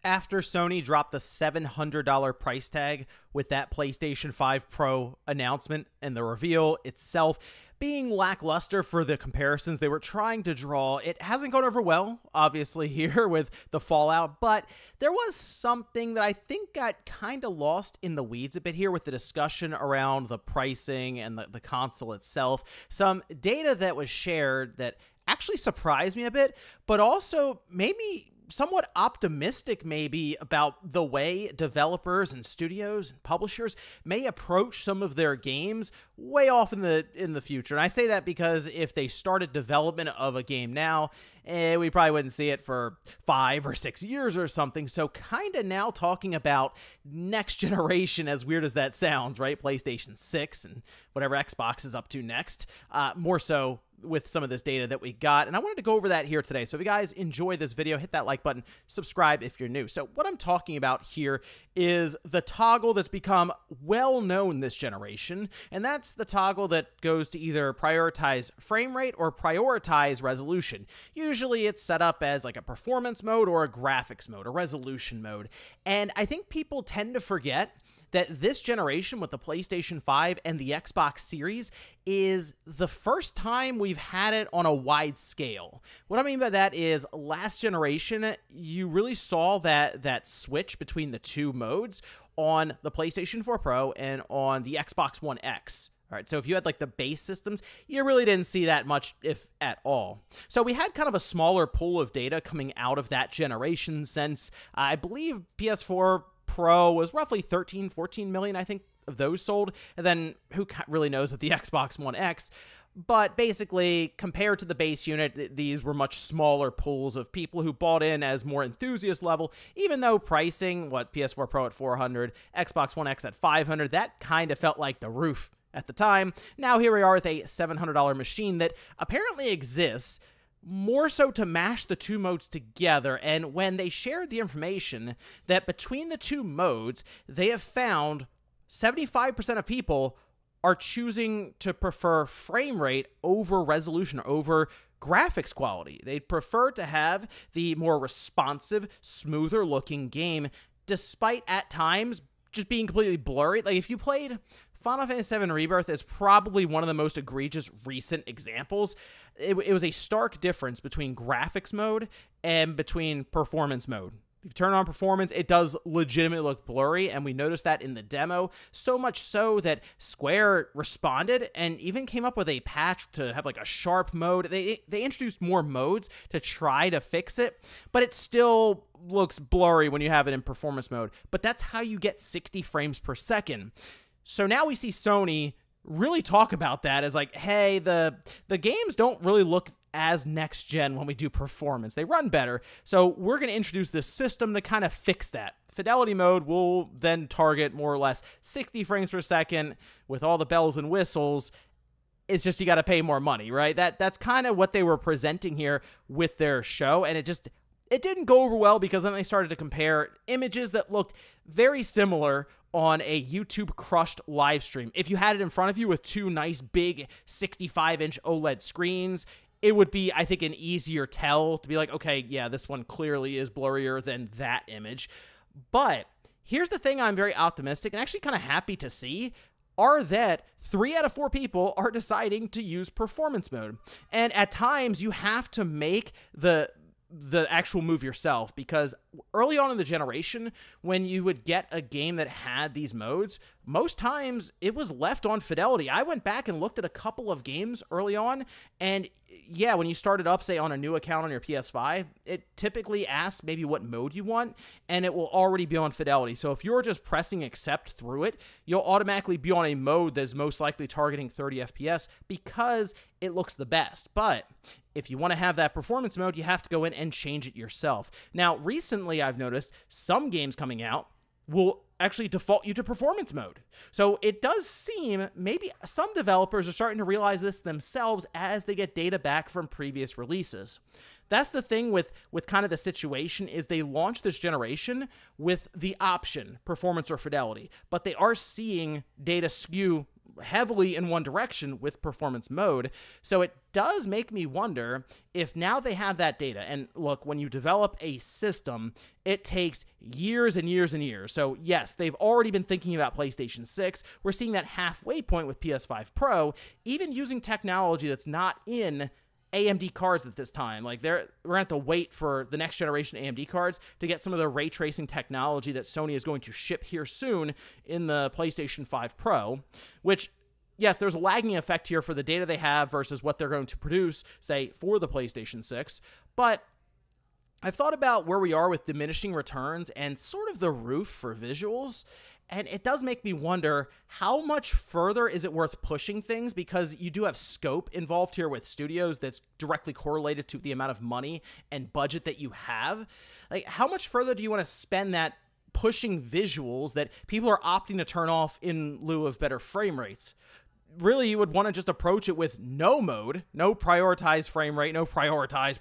After Sony dropped the $700 price tag with that PlayStation 5 Pro announcement and the reveal itself being lackluster for the comparisons they were trying to draw, it hasn't gone over well, obviously, here with the fallout, but there was something that I think got kind of lost in the weeds a bit here with the discussion around the pricing and the console itself. Some data that was shared that actually surprised me a bit, but also made me somewhat optimistic maybe about the way developers and studios and publishers may approach some of their games way off in the future. And I say that because if they started development of a game now, we probably wouldn't see it for 5 or 6 years or something. So kind of now talking about next generation, as weird as that sounds, right? PlayStation 6 and whatever Xbox is up to next, more so with some of this data that we got. And I wanted to go over that here today. So if you guys enjoy this video, hit that like button, subscribe if you're new. So what I'm talking about here is the toggle that's become well known this generation. And that's the toggle that goes to either prioritize frame rate or prioritize resolution. Usually it's set up as like a performance mode or a graphics mode, a resolution mode. And I think people tend to forget that this generation with the PlayStation 5 and the Xbox Series is the first time we've had it on a wide scale. What I mean by that is last generation, you really saw that switch between the two modes on the PlayStation 4 Pro and on the Xbox One X. All right, so if you had like the base systems, you really didn't see that much, if at all. So we had kind of a smaller pool of data coming out of that generation since I believe PS4 Pro was roughly 13, 14 million, I think, of those sold. And then who really knows with the Xbox One X? But basically, compared to the base unit, these were much smaller pools of people who bought in as more enthusiast level, even though pricing, what, PS4 Pro at $400, Xbox One X at $500, that kind of felt like the roof at the time. Now here we are with a $700 machine that apparently exists more so to mash the two modes together. And when they shared the information that between the two modes, they have found 75% of people are choosing to prefer frame rate over resolution, over graphics quality. They'd prefer to have the more responsive, smoother looking game, despite at times just being completely blurry. Like if you played Final Fantasy VII Rebirth is probably one of the most egregious recent examples. It was a stark difference between graphics mode and between performance mode. If you turn on performance, it does legitimately look blurry, and we noticed that in the demo, so much so that Square responded and even came up with a patch to have like a sharp mode. They introduced more modes to try to fix it, but it still looks blurry when you have it in performance mode. But that's how you get 60 frames per second. So now we see Sony really talk about that as like, hey, the games don't really look as next gen when we do performance. They run better. So we're going to introduce this system to kind of fix that. Fidelity mode will then target more or less 60 frames per second with all the bells and whistles. It's just you got to pay more money, right? That's kind of what they were presenting here with their show, and it didn't go over well because then they started to compare images that looked very similar on a YouTube crushed live stream. If you had it in front of you with two nice big 65-inch OLED screens, it would be, I think, an easier tell to be like, okay, yeah, this one clearly is blurrier than that image. But here's the thing I'm very optimistic and actually kind of happy to see are that 3 out of 4 people are deciding to use performance mode. And at times you have to make the actual move yourself, because early on in the generation, when you would get a game that had these modes, most times it was left on fidelity. I went back and looked at a couple of games early on, and yeah, when you started up, say, on a new account on your PS5, it typically asks maybe what mode you want, and it will already be on fidelity. So if you're just pressing accept through it, you'll automatically be on a mode that's most likely targeting 30 FPS because it looks the best. But if you want to have that performance mode, you have to go in and change it yourself. Now, recently I've noticed some games coming out will actually default you to performance mode. So it does seem maybe some developers are starting to realize this themselves as they get data back from previous releases. That's the thing with kind of the situation is they launched this generation with the option performance or fidelity, but they are seeing data skew heavily in one direction with performance mode. So it does make me wonder if now they have that data. And look, when you develop a system, it takes years and years and years. So yes, they've already been thinking about PlayStation 6. We're seeing that halfway point with PS5 Pro, even using technology that's not in AMD cards at this time. Like we're gonna have to wait for the next generation AMD cards to get some of the ray tracing technology that Sony is going to ship here soon in the PlayStation 5 Pro, which, yes, there's a lagging effect here for the data they have versus what they're going to produce, say, for the PlayStation 6. But I've thought about where we are with diminishing returns and sort of the roof for visuals. And it does make me wonder, how much further is it worth pushing things? Because you do have scope involved here with studios that's directly correlated to the amount of money and budget that you have. Like, how much further do you want to spend that pushing visuals that people are opting to turn off in lieu of better frame rates? Really, you would want to just approach it with no mode, no prioritized frame rate, no prioritized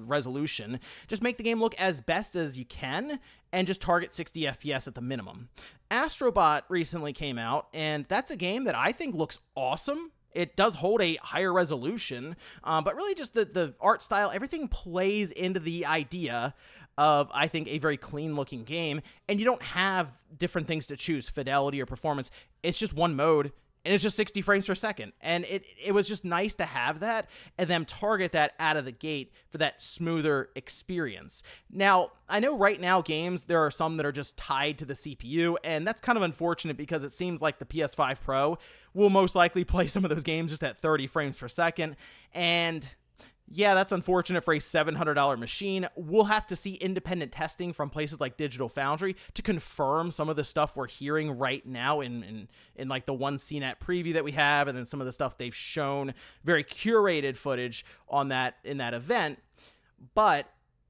resolution. Just make the game look as best as you can and just target 60 FPS at the minimum. Astrobot recently came out, and that's a game that I think looks awesome. It does hold a higher resolution, but really just the art style, everything plays into the idea of, I think, a very clean-looking game, and you don't have different things to choose, fidelity or performance. It's just one mode, and it's just 60 frames per second. And it was just nice to have that and then target that out of the gate for that smoother experience. Now, I know right now games, there are some that are just tied to the CPU, and that's kind of unfortunate because it seems like the PS5 Pro will most likely play some of those games just at 30 frames per second. And yeah, that's unfortunate for a $700 machine. We'll have to see independent testing from places like Digital Foundry to confirm some of the stuff we're hearing right now in like the one CNET preview that we have, and then some of the stuff they've shown, very curated footage on that in that event. But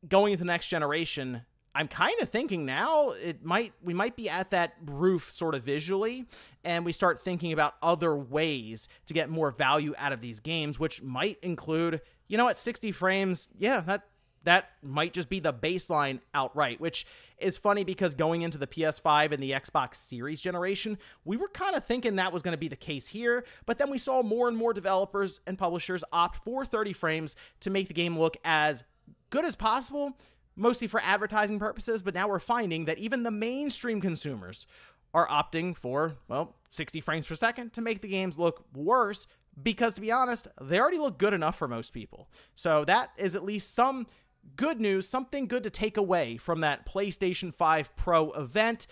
going into the next generation, I'm kind of thinking now we might be at that roof sort of visually, and we start thinking about other ways to get more value out of these games, which might include, you know, at 60 frames, yeah, that might just be the baseline outright, which is funny because going into the PS5 and the Xbox Series generation, we were kind of thinking that was going to be the case here, but then we saw more and more developers and publishers opt for 30 frames to make the game look as good as possible, mostly for advertising purposes. But now we're finding that even the mainstream consumers are opting for, well, 60 frames per second to make the games look worse, because to be honest, they already look good enough for most people. So that is at least some good news, something good to take away from that PlayStation 5 Pro event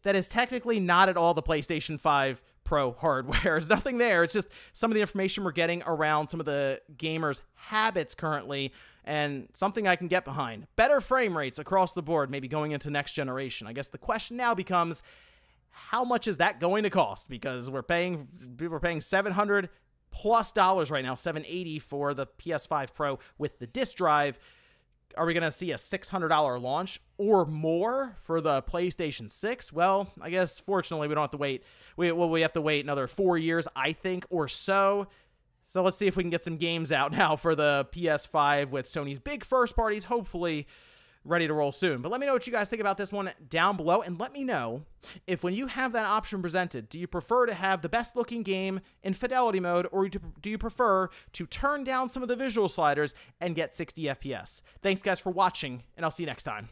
that is technically not at all the PlayStation 5 Pro hardware. There's nothing there. It's just some of the information we're getting around some of the gamers' habits currently, and something I can get behind. Better frame rates across the board, maybe going into next generation. I guess the question now becomes, how much is that going to cost? Because people are paying $700+ right now, $780 for the PS5 Pro with the disc drive. Are we going to see a $600 launch or more for the PlayStation 6? Well, I guess fortunately we don't have to wait. We have to wait another 4 years, I think, or so. So let's see if we can get some games out now for the PS5 with Sony's big first parties, hopefully ready to roll soon. But let me know what you guys think about this one down below, and let me know if when you have that option presented, do you prefer to have the best looking game in fidelity mode, or do you prefer to turn down some of the visual sliders and get 60 FPS? Thanks guys for watching, and I'll see you next time.